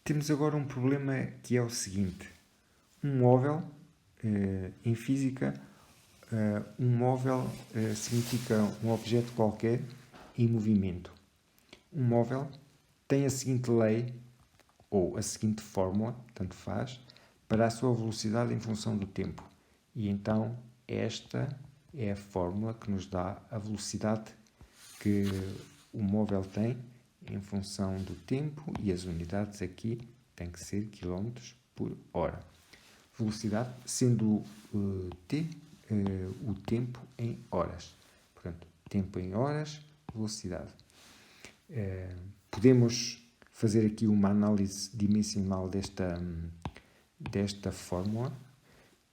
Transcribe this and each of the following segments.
Temos agora um problema que é o seguinte. Um móvel, em física, um móvel significa um objeto qualquer em movimento. Um móvel tem a seguinte lei, ou a seguinte fórmula, tanto faz, para a sua velocidade em função do tempo. E então esta é a fórmula que nos dá a velocidade que o móvel tem em função do tempo, e as unidades aqui têm que ser km por hora. Velocidade sendo t o tempo em horas. Portanto, tempo em horas, velocidade. Podemos fazer aqui uma análise dimensional desta fórmula,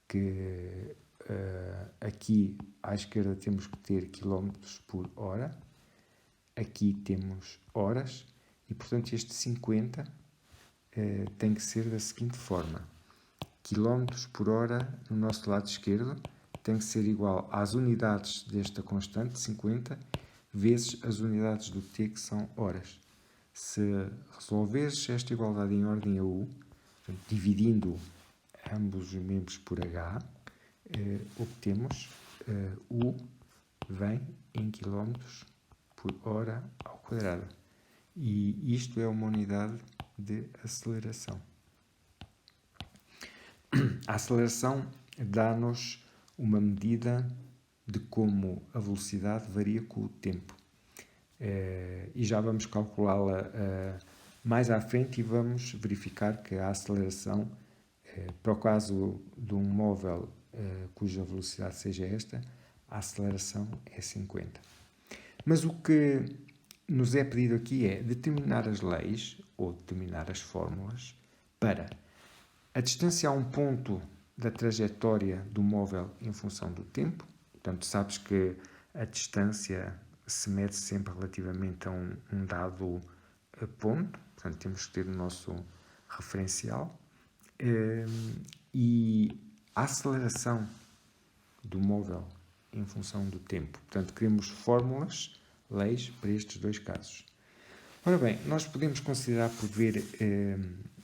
que aqui à esquerda temos que ter km por hora, aqui temos horas, e portanto este 50 tem que ser da seguinte forma. Km por hora no nosso lado esquerdo tem que ser igual às unidades desta constante, 50, vezes as unidades do t, que são horas. Se resolveres esta igualdade em ordem a u, portanto, dividindo ambos os membros por h, obtemos u vem em km por hora ao quadrado. E isto é uma unidade de aceleração. A aceleração dá-nos uma medida de como a velocidade varia com o tempo. E já vamos calculá-la mais à frente e vamos verificar que a aceleração, para o caso de um móvel cuja velocidade seja esta, a aceleração é 50. Mas o que nos é pedido aqui é determinar as leis ou determinar as fórmulas para a distância a um ponto da trajetória do móvel em função do tempo. Portanto, sabes que a distância se mede sempre relativamente a um dado ponto. Portanto, temos que ter o nosso referencial. E a aceleração do móvel em função do tempo. Portanto, queremos fórmulas, leis para estes dois casos. Ora bem, nós podemos considerar por ver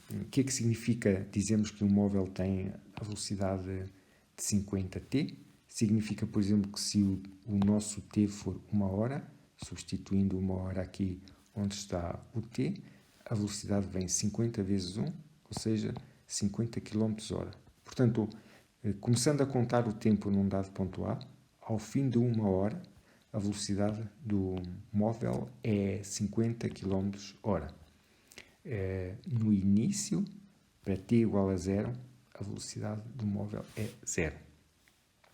o que é que significa dizermos que um móvel tem a velocidade de 50t. Significa, por exemplo, que se o nosso t for 1 hora, substituindo 1 hora aqui onde está o t, a velocidade vem 50 vezes 1, ou seja, 50 km hora. Portanto, começando a contar o tempo num dado ponto A, ao fim de 1 hora, a velocidade do móvel é 50 km hora. No início, para t igual a 0, a velocidade do móvel é 0.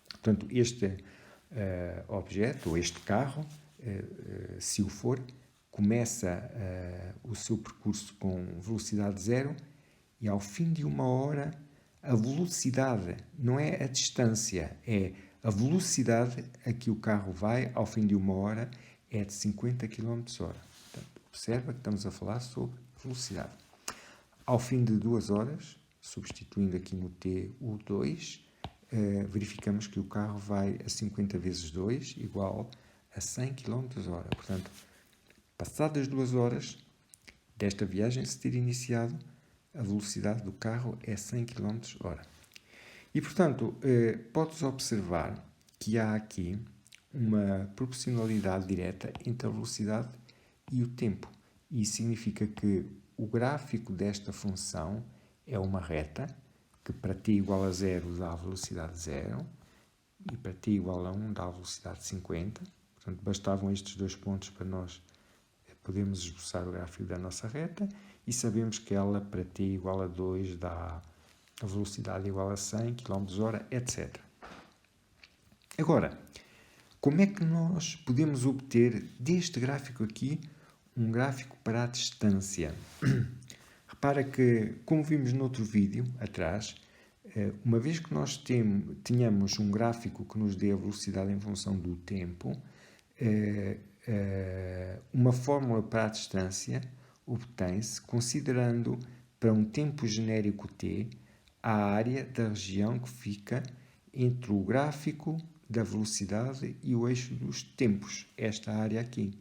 Portanto, este objeto, ou este carro, se o for, começa o seu percurso com velocidade 0 e ao fim de 1 hora, a velocidade, não é a distância, é a velocidade a que o carro vai ao fim de 1 hora é de 50 km hora. Portanto, observa que estamos a falar sobre velocidade. Ao fim de 2 horas, substituindo aqui no t o 2, verificamos que o carro vai a 50 vezes 2 igual a 100 km hora. Portanto, passadas 2 horas desta viagem se ter iniciado, a velocidade do carro é 100 km hora. E, portanto, podes observar que há aqui uma proporcionalidade direta entre a velocidade e o tempo. Isso significa que o gráfico desta função é uma reta, que para t igual a 0 dá a velocidade 0 e para t igual a 1 dá a velocidade 50. Portanto, bastavam estes dois pontos para nós podermos esboçar o gráfico da nossa reta e sabemos que ela para t igual a 2 dá a velocidade igual a 100 km hora, etc. Agora, como é que nós podemos obter deste gráfico aqui um gráfico para a distância? Repara que, como vimos no outro vídeo atrás, uma vez que nós tenhamos um gráfico que nos dê a velocidade em função do tempo, uma fórmula para a distância obtém-se considerando para um tempo genérico t a área da região que fica entre o gráfico da velocidade e o eixo dos tempos, esta área aqui.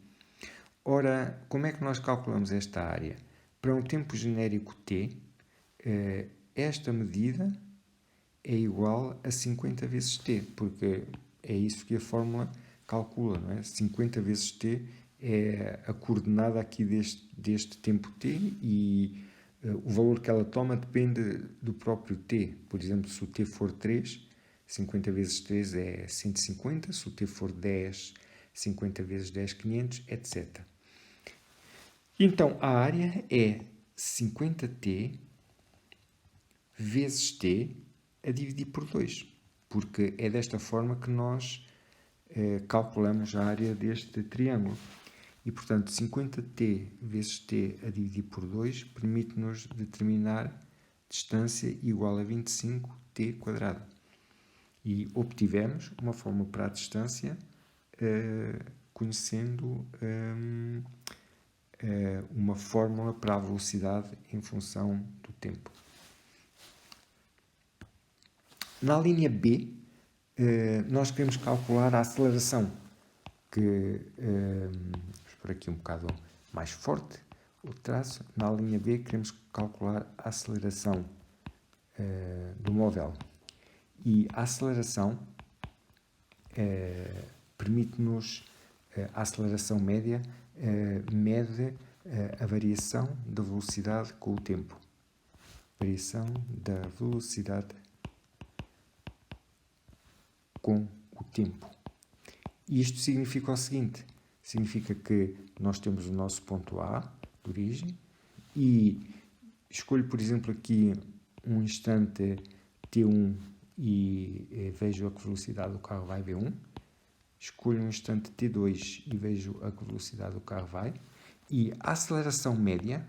Ora, como é que nós calculamos esta área? para um tempo genérico t, esta medida é igual a 50 vezes t, porque é isso que a fórmula calcula, não é? 50 vezes t é a coordenada aqui deste tempo t e o valor que ela toma depende do próprio t. Por exemplo, se o t for 3, 50 vezes 3 é 150, se o t for 10, 50 vezes 10, 500, etc. Então, a área é 50t vezes t a dividir por 2, porque é desta forma que nós calculamos a área deste triângulo. E, portanto, 50t vezes t a dividir por 2 permite-nos determinar distância igual a 25t quadrado. E obtivemos uma fórmula para a distância conhecendo uma fórmula para a velocidade em função do tempo. Na linha B, nós queremos calcular a aceleração, que vamos por aqui um bocado mais forte o traço. Na linha B queremos calcular a aceleração do móvel. E a aceleração permite-nos, a aceleração média mede a variação da velocidade com o tempo. Variação da velocidade com o tempo. E isto significa o seguinte, significa que nós temos o nosso ponto A de origem e escolho, por exemplo, aqui um instante t1 e vejo a que velocidade o carro vai v1. Escolho um instante t2 e vejo a que velocidade o carro vai. E a aceleração média,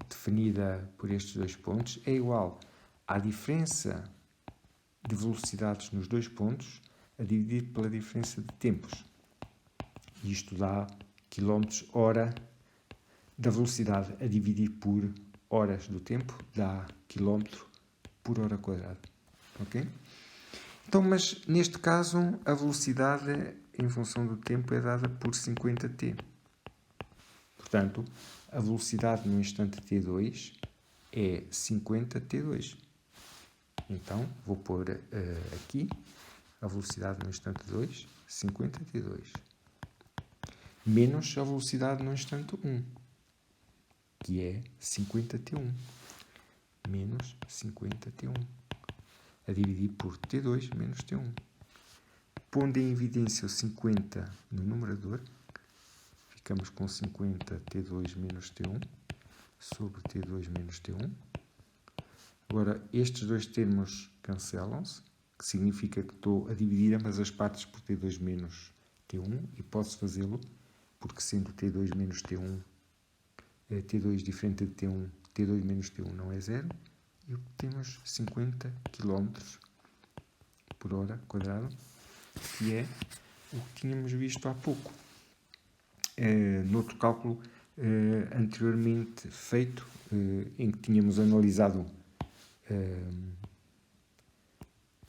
definida por estes dois pontos, é igual à diferença de velocidades nos dois pontos a dividir pela diferença de tempos. Isto dá km/h da velocidade a dividir por horas do tempo, dá km/h². Ok? Então, mas neste caso, a velocidade em função do tempo é dada por 50t. Portanto, a velocidade no instante t2 é 50t2. Então, vou pôr aqui a velocidade no instante 2, 50t2, menos a velocidade no instante 1, que é 50t1, menos 50t1, a dividir por t2 menos t1. Pondo em evidência o 50 no numerador, ficamos com 50t2 menos t1 sobre t2 menos t1. Agora, estes dois termos cancelam-se, que significa que estou a dividir ambas as partes por t2 menos t1 e posso fazê-lo porque sendo t2 menos t1, t2 diferente de t1, t2 menos t1 não é zero e obtemos 50 km/h², que é o que tínhamos visto há pouco. Noutro cálculo anteriormente feito, em que tínhamos analisado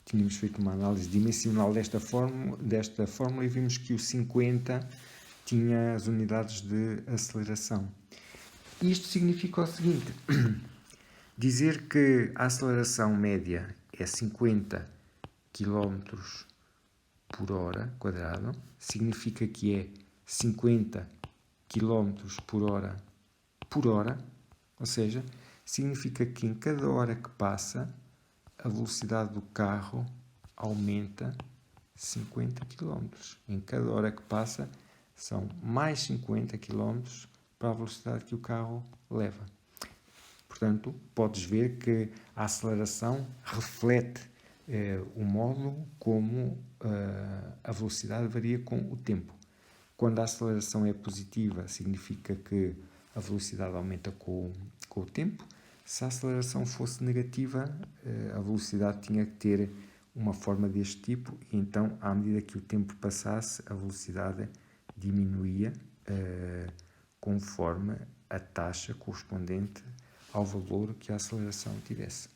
tínhamos feito uma análise dimensional desta fórmula e vimos que o 50 tinha as unidades de aceleração. Isto significa o seguinte, dizer que a aceleração média é 50 km/h² significa que é 50 km/h por hora, ou seja, significa que em cada hora que passa, a velocidade do carro aumenta 50 km. Em cada hora que passa, são mais 50 km para a velocidade que o carro leva. Portanto, podes ver que a aceleração reflete o modo como a velocidade varia com o tempo. Quando a aceleração é positiva, significa que a velocidade aumenta com o tempo. Se a aceleração fosse negativa, a velocidade tinha que ter uma forma deste tipo, e então, à medida que o tempo passasse, a velocidade diminuía conforme a taxa correspondente ao valor que a aceleração tivesse.